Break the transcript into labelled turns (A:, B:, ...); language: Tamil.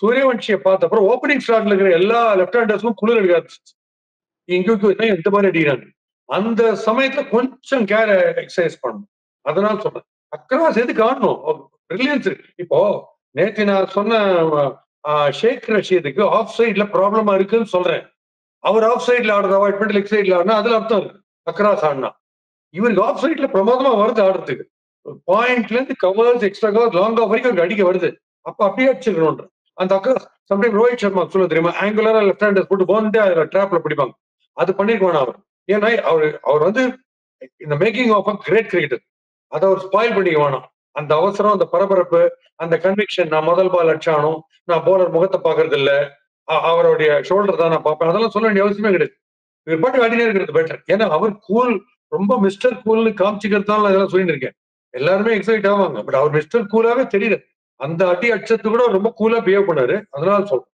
A: சூரியவன்ஷியை பார்த்த அப்புறம் ஓப்பனிங் ஸ்லாட்ல இருக்கிற எல்லா லெப்ட் ஹேண்டர்ஸும் குளிர் எடுக்க ஆரம்பிச்சிச்சு. இங்க எந்த மாதிரி அடிக்கிறாங்க. அந்த சமயத்துல கொஞ்சம் கேர் எக்ஸசைஸ் பண்ணணும். அதனால சொல்றேன். அக்ராஸ் எதுக்கு ஆடணும்? பிரில்லியன்ஸ். இப்போ நேத்து நான் சொன்ன ஷேக் ரஷீதுக்கு ஆஃப் சைட்ல ப்ராப்ளமா இருக்குன்னு சொல்றேன். அவர் ஆஃப் சைட்ல ஆடுறத அவாய்ட் பண்ணி லெக் சைட்ல ஆடினா அதுல அர்த்தம் இருக்கு. அக்ராஸ் ஆடினா இவருக்கு ஆஃப் சைட்ல பிரமாதமா வருது ஆடுறதுக்கு. பாயிண்ட்ல இருந்து covers extra cover long off வரைக்கும் அவருக்கு அடிக்க வருது. அப்ப அப்படியே அடிச்சிடணும். அந்த அக்ராஸ் சம்டைம் ரோஹித் சர்மா சொல்ல தெரியுமா, ஆங்குலரா லெஃப்ட் ஹேண்டர்ஸ் போட்டு போன்ட்டு அதுல ட்ராப்ல பிடிப்பாங்க. அது பண்ணிருக்கணும் அவர். ஏன்னா அவர் வந்து இந்த making of a great cricketer. அதை அவர் ஸ்பாயில் பண்ணிக்க வேணாம். அந்த அவசரம், அந்த பரபரப்பு, அந்த கன்விக்ஷன், நான் முதல் பால் அடிச்சானும், நான் போலர் முகத்தை பாக்குறது இல்ல, அவருடைய ஷோல்டர் தான் நான் பார்ப்பேன், அதெல்லாம் சொல்ல வேண்டிய அவசியமே கிடையாது. இவர் பாட்டு ஆடினே இருக்கிறது பெட்டர். ஏன்னா அவர் கூல், ரொம்ப மிஸ்டர் கூல்னு காமிச்சிக்கிறதால இதெல்லாம் சொல்லிட்டு இருக்கேன். எல்லாருமே எக்ஸைட் ஆவாங்க. பட் அவர் மிஸ்டர் கூலாவே தெரியல. அந்த அடி அடிச்சது கூட ரொம்ப கூலா பிஹேவ் பண்ணாரு. அதனால சொல்றேன்.